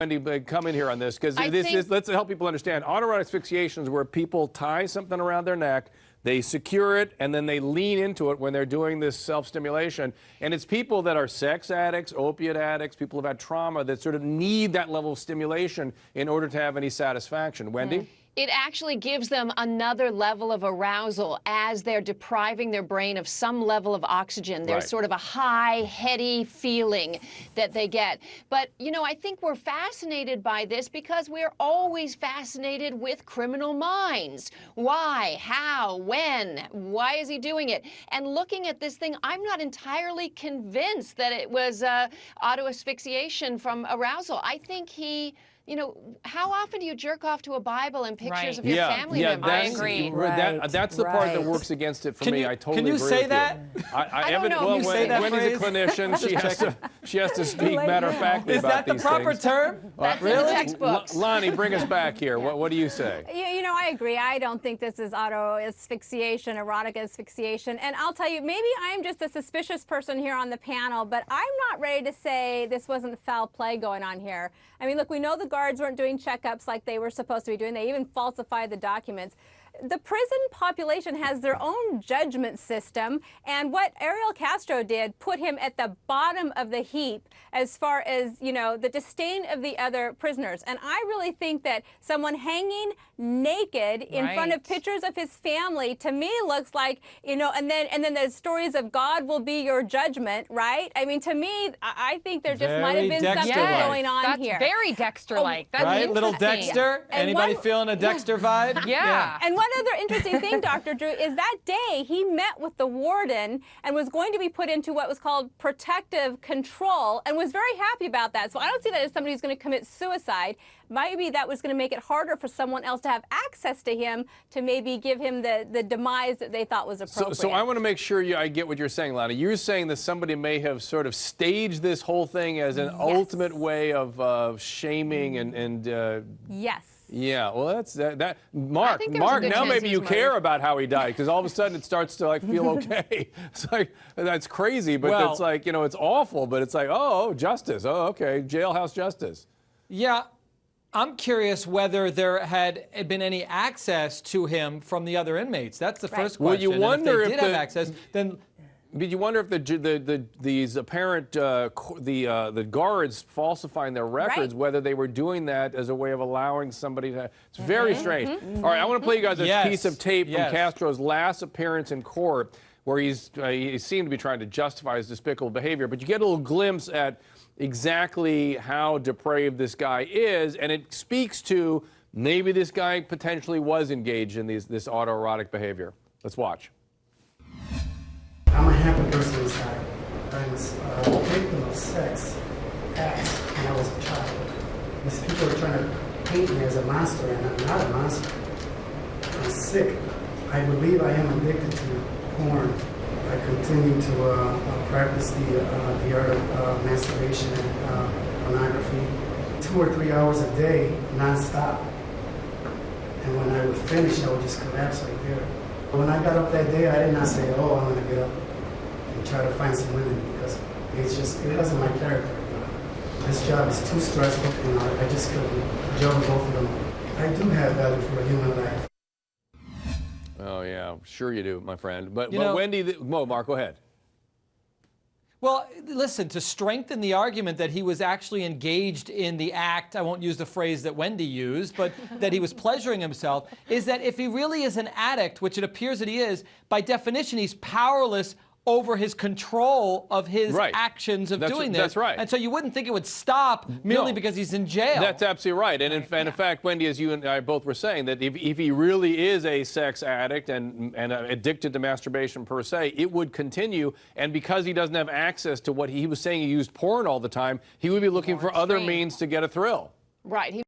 Wendy, come in here on this, because let's help people understand. Autoerotic asphyxiation is where people tie something around their neck, they secure it, and then they lean into it when they're doing this self-stimulation. And it's people that are sex addicts, opiate addicts, people who've had trauma that sort of need that level of stimulation in order to have any satisfaction. Wendy? It actually gives them another level of arousal as they're depriving their brain of some level of oxygen. There's sort of a high, heady feeling that they get. But, you know, I think we're fascinated by this because we're always fascinated with criminal minds. Why? How? When? Why is he doing it? And looking at this thing, I'm not entirely convinced that it was auto asphyxiation from arousal. I think he... You know, how often do you jerk off to a Bible and pictures of your family members? I agree. That's the part that works against it for me. I totally agree with you. Can you say that? I don't know. Well, Wendy's a clinician. She has to speak matter-of-factly about these things. Is that the proper term? That's in the textbooks. Lonnie, bring us back here. What do you say? You know, I agree. I don't think this is auto asphyxiation, erotic asphyxiation. And I'll tell you, maybe I'm just a suspicious person here on the panel, but I'm not ready to say this wasn't foul play going on here. I mean, look, we know the guards weren't doing checkups like they were supposed to be doing. They even falsified the documents. The prison population has their own judgment system, and what Ariel Castro did put him at the bottom of the heap as far as, you know, the disdain of the other prisoners. And I really think that someone hanging naked in front of pictures of his family, to me, looks like, you know, and then the stories of God will be your judgment, right? I mean, to me, I think there just might have been something going on here. That's very Dexter-like. That's right, little Dexter. Anybody feeling a Dexter vibe? Yeah. And one other interesting thing, Dr. Drew, is that day he met with the warden and was going to be put into what was called protective control and was very happy about that. So I don't see that as somebody who's going to commit suicide. Maybe that was going to make it harder for someone else to have access to him to maybe give him the demise that they thought was appropriate. So I want to make sure I get what you're saying, Lana. You're saying that somebody may have sort of staged this whole thing as an ultimate way of shaming and yes. Yeah, well, that's that. Mark, now maybe you care about how he died, because all of a sudden it starts to like feel okay. It's like, that's crazy, but it's like, you know, it's awful, but it's like, oh, justice. Oh, okay, jailhouse justice. Yeah, I'm curious whether there had been any access to him from the other inmates. That's the first question. Well, you wonder if they did have access, then. But you wonder if these apparent the guards falsifying their records, whether they were doing that as a way of allowing somebody to. It's very strange. All right, I want to play you guys a piece of tape from Castro's last appearance in court, where he seemed to be trying to justify his despicable behavior. But you get a little glimpse at exactly how depraved this guy is, and it speaks to maybe this guy potentially was engaged in this autoerotic behavior. Let's watch. I'm a happy person inside. I was a victim of sex acts when I was a child. These people are trying to paint me as a monster, and I'm not a monster. I'm sick. I believe I am addicted to porn. I continue to practice the art of masturbation and pornography 2 or 3 hours a day, nonstop. And when I would finish, I would just collapse right there. When I got up that day, I did not say, oh, I'm going to get up and try to find some women, because it wasn't my character. This job is too stressful, and I just couldn't juggle both of them. I do have value for a human life. Oh, yeah, sure you do, my friend. But Wendy, Mark, go ahead. Well, listen, to strengthen the argument that he was actually engaged in the act, I won't use the phrase that Wendy used, but that he was pleasuring himself, is that if he really is an addict, which it appears that he is, by definition, he's powerless over his control of his actions of doing this. That's right. And so you wouldn't think it would stop merely because he's in jail. That's absolutely right. And in fact, Wendy, as you and I both were saying, that if he really is a sex addict and addicted to masturbation per se, it would continue. And because he doesn't have access to what he was saying, he used porn all the time, he would be looking for other means to get a thrill. Right.